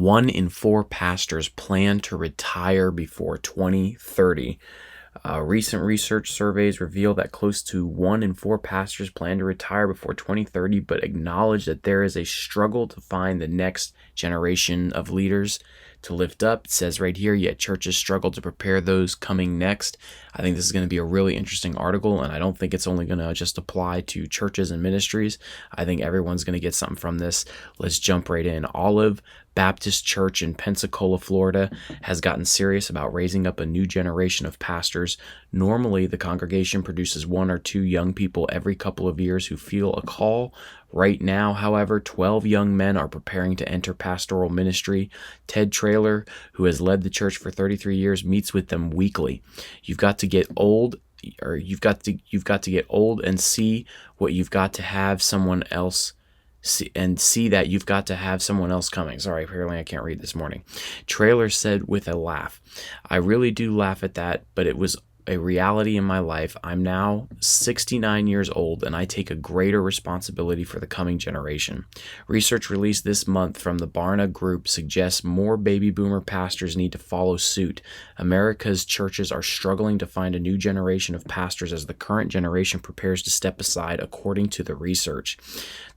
1 in 4 pastors plan to retire before 2030. Recent research surveys reveal that close to 1 in 4 pastors plan to retire before 2030, but acknowledge that there is a struggle to find the next generation of leaders to lift up. It says right here, yet churches struggle to prepare those coming next. I think this is going to be a really interesting article, and I don't think it's only going to just apply to churches and ministries. I think everyone's going to get something from this. Let's jump right in. Olive Baptist Church in Pensacola, Florida, has gotten serious about raising up a new generation of pastors. Normally, the congregation produces 1 or 2 young people every couple of years who feel a call. Right now, however, 12 young men are preparing to enter pastoral ministry. Ted Traylor, who has led the church for 33 years, meets with them weekly. You've got to get old, or you've got to get old and see what you've got to have someone else. See that you've got to have someone else coming. Sorry, apparently I can't read this morning. Traylor said with a laugh, "I really do laugh at that, but it was a reality in my life. I'm now 69 years old, and I take a greater responsibility for the coming generation." Research released this month from the Barna Group suggests more baby boomer pastors need to follow suit. America's churches are struggling to find a new generation of pastors as the current generation prepares to step aside, according to the research.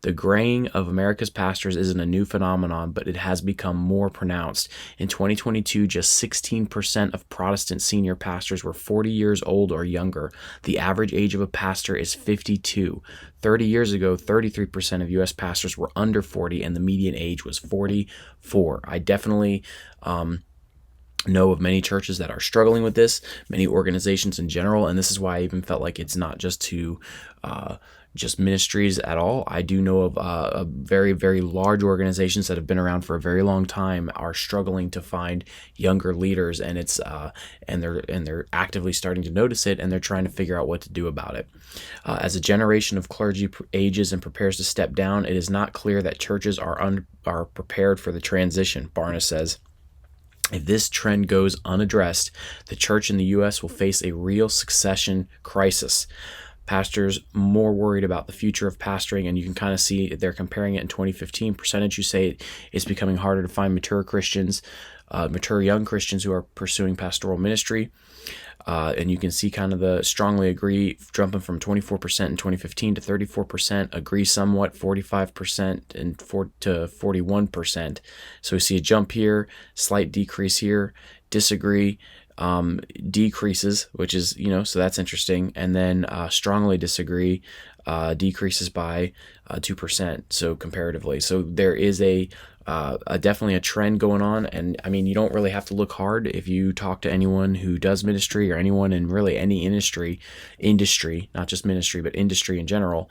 The graying of America's pastors isn't a new phenomenon, but it has become more pronounced. In 2022, just 16% of Protestant senior pastors were 40 years old or younger. The average age of a pastor is 52. 30 years ago, 33% of U.S. pastors were under 40, and the median age was 44. I definitely know of many churches that are struggling with this, many organizations in general, and this is why I even felt like it's not just to just ministries at all. I do know of very, very large organizations that have been around for a very long time are struggling to find younger leaders, and it's and they're actively starting to notice it, and they're trying to figure out what to do about it. As a generation of clergy ages and prepares to step down, it is not clear that churches are prepared for the transition, Barna says. If this trend goes unaddressed, the church in the U.S. will face a real succession crisis. Pastors more worried about the future of pastoring, and you can kind of see they're comparing it in 2015 percentage. You say it's becoming harder to find mature young Christians who are pursuing pastoral ministry. And you can see kind of the strongly agree jumping from 24% in 2015 to 34%, agree somewhat 45% and to 41%. So we see a jump here, slight decrease here, disagree, decreases, which is, so that's interesting. And then strongly disagree, decreases by 2%. So comparatively, so there is definitely a trend going on. And I mean, you don't really have to look hard if you talk to anyone who does ministry or anyone in really any industry, not just ministry, but industry in general.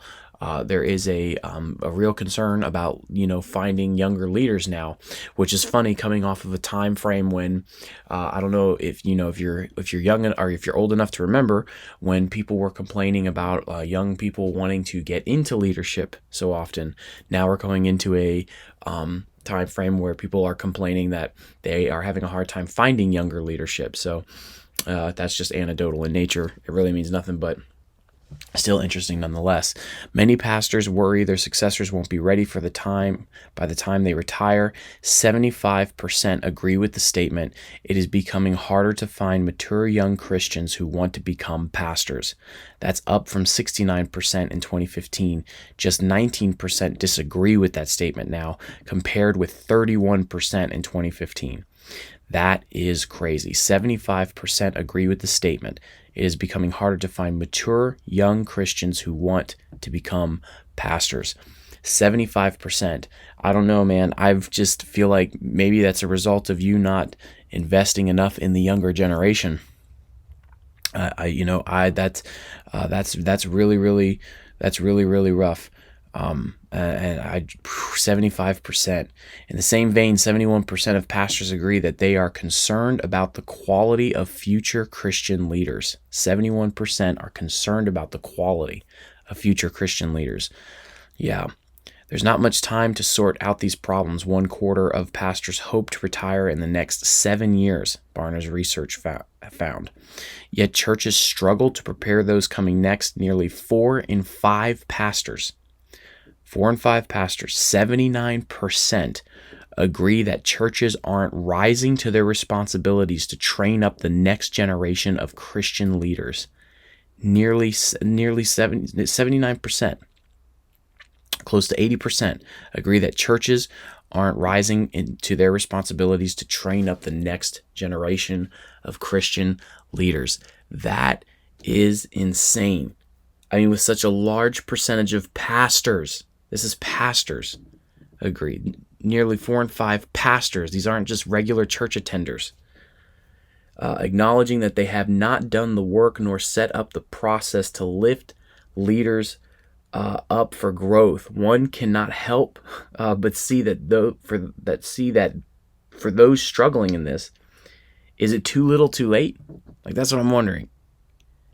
There is a real concern about finding younger leaders now, which is funny coming off of a time frame when I don't know if you're young or if you're old enough to remember when people were complaining about young people wanting to get into leadership so often. Now we're going into a time frame where people are complaining that they are having a hard time finding younger leadership. So that's just anecdotal in nature. It really means nothing, but still interesting nonetheless. Many pastors worry their successors won't be ready by the time they retire. 75% agree with the statement. It is becoming harder to find mature young Christians who want to become pastors. That's up from 69% in 2015. Just 19% disagree with that statement now, compared with 31% in 2015. That is crazy. 75% agree with the statement. It is becoming harder to find mature young Christians who want to become pastors. 75%. I don't know, man. I just feel like maybe that's a result of you not investing enough in the younger generation. That's really, really rough. And 75%. In the same vein, 71% of pastors agree that they are concerned about the quality of future Christian leaders. 71% are concerned about the quality of future Christian leaders. Yeah. There's not much time to sort out these problems. 1/4 of pastors hope to retire in the next 7 years, Barna's research found. Yet churches struggle to prepare those coming next. Nearly 4 in 5 pastors, 4 in 5 pastors, 79% agree that churches aren't rising to their responsibilities to train up the next generation of Christian leaders. Nearly 79%, close to 80%, agree that churches aren't rising into their responsibilities to train up the next generation of Christian leaders. That is insane. I mean, with such a large percentage of pastors, this is pastors, agreed. Nearly 4 in 5 pastors, these aren't just regular church attenders, acknowledging that they have not done the work nor set up the process to lift leaders up for growth. One cannot help but see that for those struggling in this, is it too little, too late? Like, that's what I'm wondering.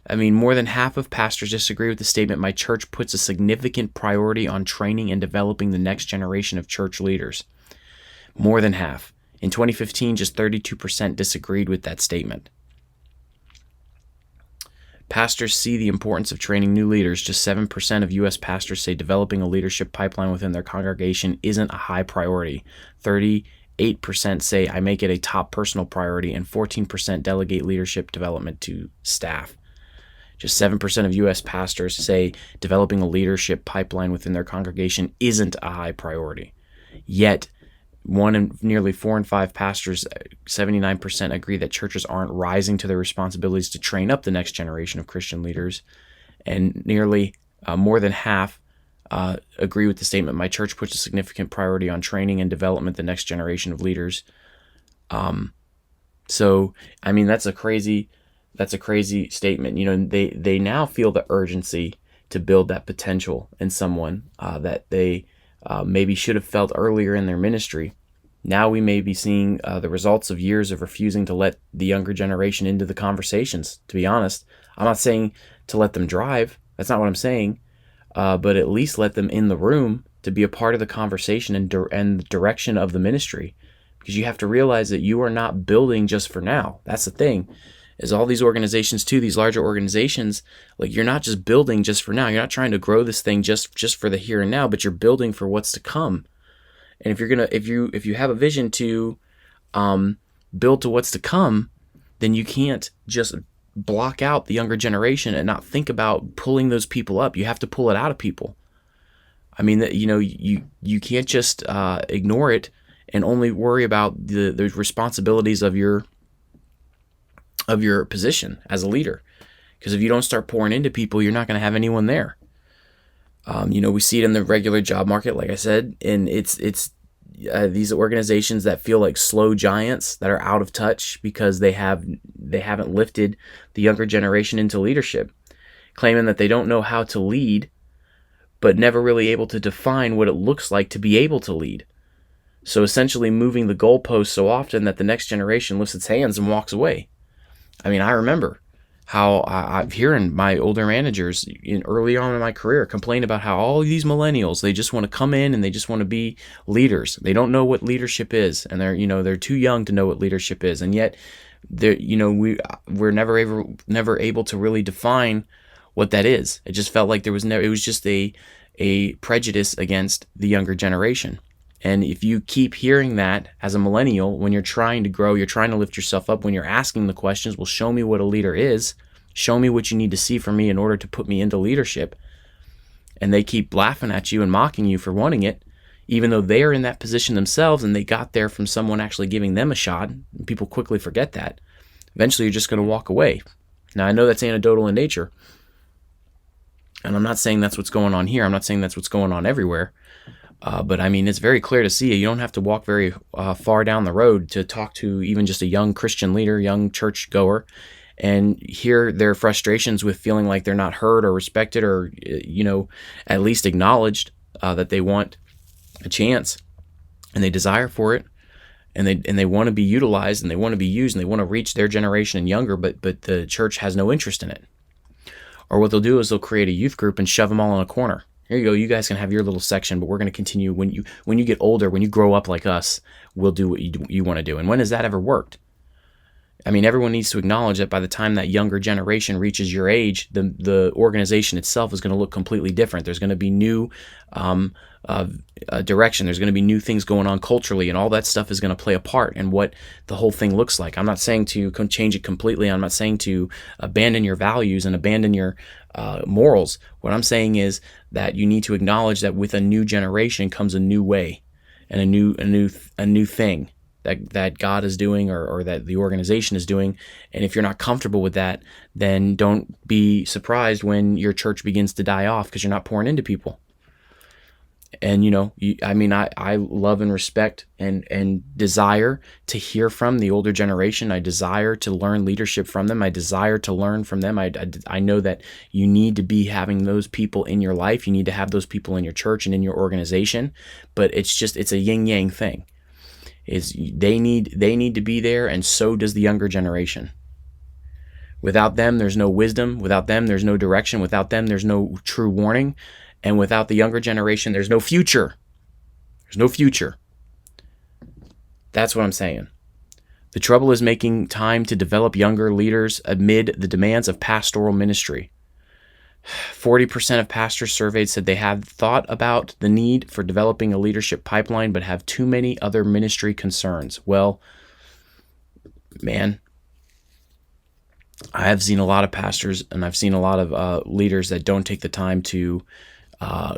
I mean, more than half of pastors disagree with the statement, "My church puts a significant priority on training and developing the next generation of church leaders." More than half. In 2015, just 32% disagreed with that statement. Pastors see the importance of training new leaders. Just 7% of U.S. pastors say developing a leadership pipeline within their congregation isn't a high priority. 38% say I make it a top personal priority, and 14% delegate leadership development to staff. Just 7% of U.S. pastors say developing a leadership pipeline within their congregation isn't a high priority. Yet, nearly 4 in 5 pastors, 79%, agree that churches aren't rising to their responsibilities to train up the next generation of Christian leaders. And nearly more than half agree with the statement, "My church puts a significant priority on training and development the next generation of leaders." So, I mean, that's a crazy statement. You know, they now feel the urgency to build that potential in someone that they maybe should have felt earlier in their ministry. Now we may be seeing the results of years of refusing to let the younger generation into the conversations, to be honest. I'm not saying to let them drive. That's not what I'm saying. But at least let them in the room to be a part of the conversation and the direction of the ministry. Because you have to realize that you are not building just for now. That's the thing. Is all these organizations too, these larger organizations, like, you're not just building just for now. You're not trying to grow this thing just for the here and now, but you're building for what's to come. And if you have a vision to build to what's to come, then you can't just block out the younger generation and not think about pulling those people up. You have to pull it out of people. I mean, you know, you can't just ignore it and only worry about the responsibilities of your position as a leader. Because if you don't start pouring into people, you're not going to have anyone there. You know, we see it in the regular job market, like I said, and it's these organizations that feel like slow giants that are out of touch because they haven't lifted the younger generation into leadership, claiming that they don't know how to lead, but never really able to define what it looks like to be able to lead. So essentially moving the goalposts so often that the next generation lifts its hands and walks away. I mean, I remember how I'm hearing my older managers early on in my career complain about how all these millennials, they just want to come in and they just want to be leaders. They don't know what leadership is, and they're too young to know what leadership is, and yet we're never able to really define what that is. It just felt like it was just a prejudice against the younger generation. And if you keep hearing that as a millennial, when you're trying to grow, you're trying to lift yourself up, when you're asking the questions, well, show me what a leader is, show me what you need to see from me in order to put me into leadership, and they keep laughing at you and mocking you for wanting it, even though they are in that position themselves and they got there from someone actually giving them a shot, and people quickly forget that. Eventually, you're just going to walk away. Now, I know that's anecdotal in nature, and I'm not saying that's what's going on here. I'm not saying that's what's going on everywhere. But I mean, it's very clear to see. You don't have to walk very far down the road to talk to even just a young Christian leader, young church goer, and hear their frustrations with feeling like they're not heard or respected or, at least acknowledged, that they want a chance and they desire for it, and they want to be utilized and they want to be used and they want to reach their generation and younger, but the church has no interest in it. Or what they'll do is they'll create a youth group and shove them all in a corner. Here you go, you guys can have your little section, but we're going to continue. When you get older, when you grow up like us, we'll do what you want to do. And when has that ever worked? I mean, everyone needs to acknowledge that by the time that younger generation reaches your age, the organization itself is going to look completely different. There's going to be new direction. There's going to be new things going on culturally, and all that stuff is going to play a part in what the whole thing looks like. I'm not saying to change it completely. I'm not saying to abandon your values and abandon your morals. What I'm saying is that you need to acknowledge that with a new generation comes a new way and a new thing that God is doing or that the organization is doing. And if you're not comfortable with that, then don't be surprised when your church begins to die off because you're not pouring into people. And, I love and respect and desire to hear from the older generation. I desire to learn leadership from them. I desire to learn from them. I know that you need to be having those people in your life. You need to have those people in your church and in your organization. But it's a yin-yang thing. They need to be there, and so does the younger generation. Without them, there's no wisdom. Without them, there's no direction. Without them, there's no true warning. And without the younger generation, there's no future. There's no future. That's what I'm saying. The trouble is making time to develop younger leaders amid the demands of pastoral ministry. 40% of pastors surveyed said they have thought about the need for developing a leadership pipeline, but have too many other ministry concerns. Well, man, I have seen a lot of pastors and I've seen a lot of leaders that don't take the time to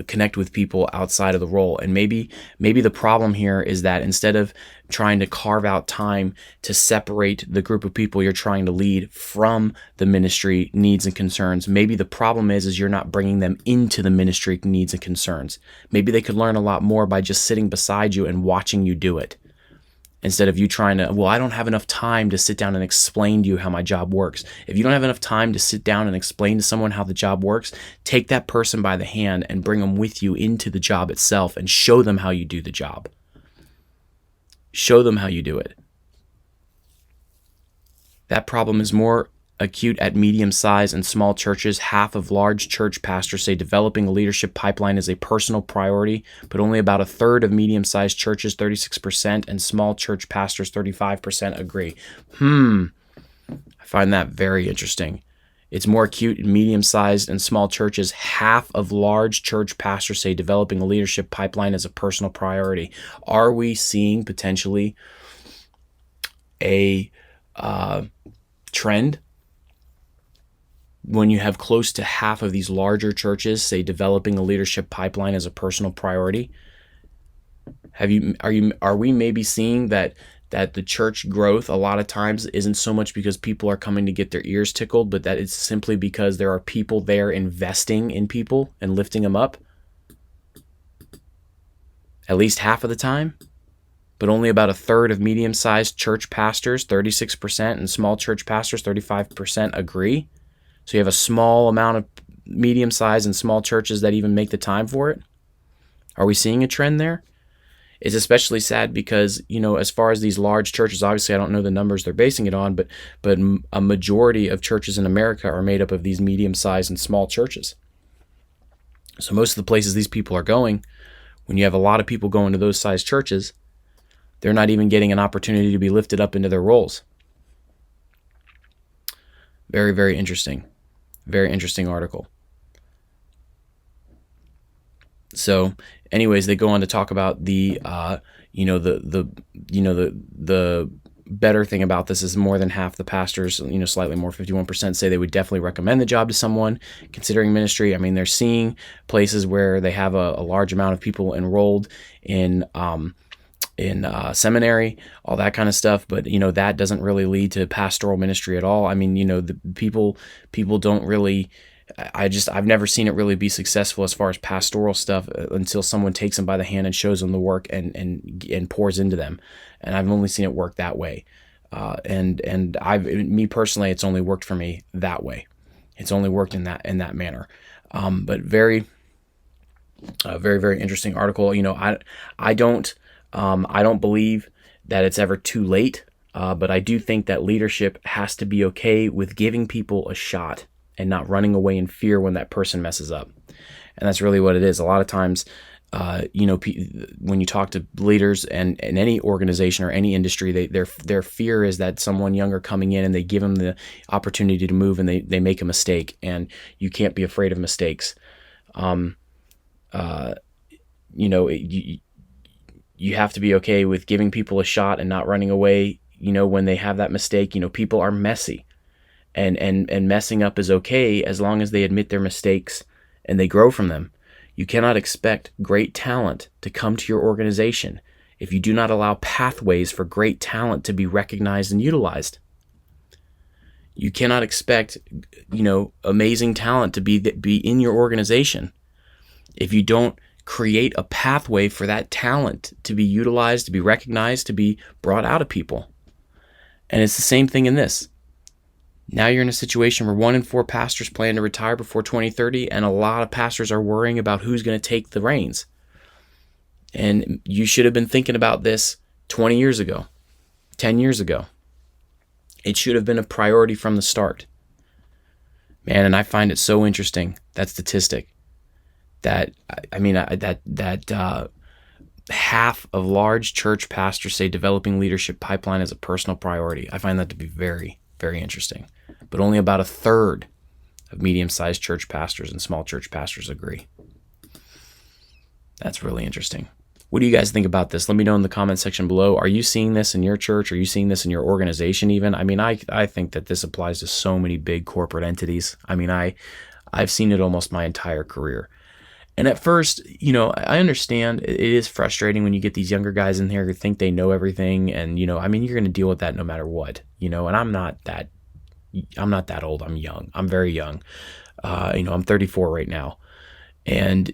connect with people outside of the role. And maybe the problem here is that instead of trying to carve out time to separate the group of people you're trying to lead from the ministry needs and concerns, maybe the problem is you're not bringing them into the ministry needs and concerns. Maybe they could learn a lot more by just sitting beside you and watching you do it. Instead of you trying to, I don't have enough time to sit down and explain to you how my job works. If you don't have enough time to sit down and explain to someone how the job works, take that person by the hand and bring them with you into the job itself and show them how you do the job. Show them how you do it. That problem is more acute at medium-sized and small churches. Half of large church pastors say developing a leadership pipeline is a personal priority, but only about a third of medium-sized churches, 36%, and small church pastors, 35%, agree. I find that very interesting. It's more acute in medium-sized and small churches. Half of large church pastors say developing a leadership pipeline is a personal priority. Are we seeing potentially a trend when you have close to half of these larger churches say developing a leadership pipeline as a personal priority? Are we maybe seeing that the church growth a lot of times isn't so much because people are coming to get their ears tickled, but that it's simply because there are people there investing in people and lifting them up? At least half of the time? But only about a third of medium-sized church pastors, 36%, and small church pastors, 35%, agree. So you have a small amount of medium-sized and small churches that even make the time for it. Are we seeing a trend there? It's especially sad because, as far as these large churches, obviously I don't know the numbers they're basing it on, but a majority of churches in America are made up of these medium-sized and small churches. So most of the places these people are going, when you have a lot of people going to those size churches, they're not even getting an opportunity to be lifted up into their roles. Very, very interesting. Very interesting article. So, anyways, they go on to talk about the better thing about this is more than half the pastors, slightly more, 51%, say they would definitely recommend the job to someone considering ministry. I mean, they're seeing places where they have a large amount of people enrolled in seminary, all that kind of stuff. But, that doesn't really lead to pastoral ministry at all. I mean, the people don't really, I've never seen it really be successful as far as pastoral stuff until someone takes them by the hand and shows them the work and pours into them. And I've only seen it work that way. Me personally, it's only worked for me that way. It's only worked in that manner. But very, very interesting article. I don't believe that it's ever too late, but I do think that leadership has to be okay with giving people a shot and not running away in fear when that person messes up. And that's really what it is. A lot of times when you talk to leaders and in any organization or any industry, their fear is that someone younger coming in and they give them the opportunity to move and they make a mistake, and you can't be afraid of mistakes. You have to be okay with giving people a shot and not running away. When they have that mistake, people are messy, and messing up is okay as long as they admit their mistakes and they grow from them. You cannot expect great talent to come to your organization if you do not allow pathways for great talent to be recognized and utilized. You cannot expect, amazing talent to be in your organization if you don't create a pathway for that talent to be utilized, to be recognized, to be brought out of people. And it's the same thing in this. Now you're in a situation where 1 in 4 pastors plan to retire before 2030, and a lot of pastors are worrying about who's going to take the reins. And you should have been thinking about this 20 years ago, 10 years ago. It should have been a priority from the start. Man, and I find it so interesting, that statistic, that half of large church pastors say developing leadership pipeline is a personal priority. I find that to be very, very interesting. But only about a third of medium-sized church pastors and small church pastors agree. That's really interesting. What do you guys think about this? Let me know in the comment section below. Are you seeing this in your church? Are you seeing this in your organization even? I think that this applies to so many big corporate entities. I've seen it almost my entire career. And at first, I understand it is frustrating when you get these younger guys in here who think they know everything. And, you're going to deal with that no matter what, and I'm not that old. I'm young. I'm very young. I'm 34 right now. And,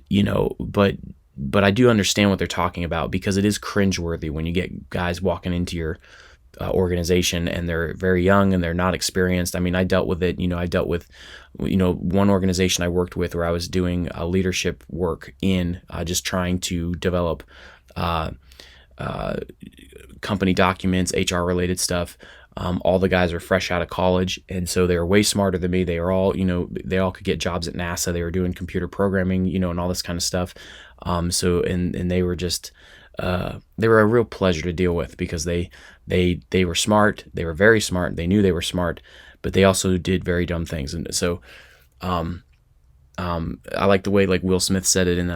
but I do understand what they're talking about, because it is cringeworthy when you get guys walking into your organization and they're very young and they're not experienced. I dealt with it. I dealt with, one organization I worked with where I was doing leadership work in just trying to develop company documents, HR related stuff. All the guys are fresh out of college, and so they were way smarter than me. They were all, they all could get jobs at NASA. They were doing computer programming, and all this kind of stuff. And they were just, they were a real pleasure to deal with, because they were smart. They were very smart. They knew they were smart, but they also did very dumb things. And so, I like the way, like, Will Smith said it in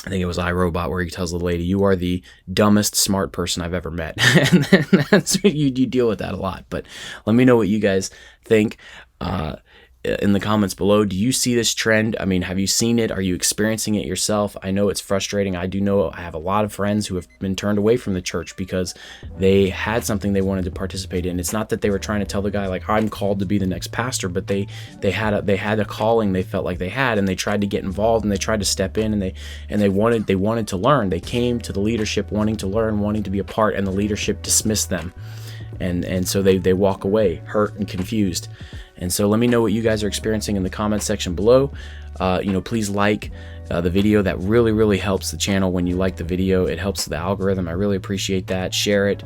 I think it was iRobot, where he tells the lady, "You are the dumbest smart person I've ever met." And that's you deal with that a lot. But let me know what you guys think in the comments below. Do you see this trend? Have you seen it? Are you experiencing it yourself? I know it's frustrating. I do know I have a lot of friends who have been turned away from the church because they had something they wanted to participate in. It's not that they were trying to tell the guy, like, I'm called to be the next pastor, but they had a calling they felt like they had, and they tried to get involved, and they tried to step in, and they wanted to learn. They came to the leadership wanting to learn, wanting to be a part, and the leadership dismissed them. And so they walk away hurt and confused. And so let me know what you guys are experiencing in the comments section below. Please like the video. That really, really helps the channel. When you like the video, it helps the algorithm. I really appreciate that. Share it.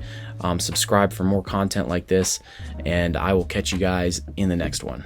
Subscribe for more content like this. And I will catch you guys in the next one.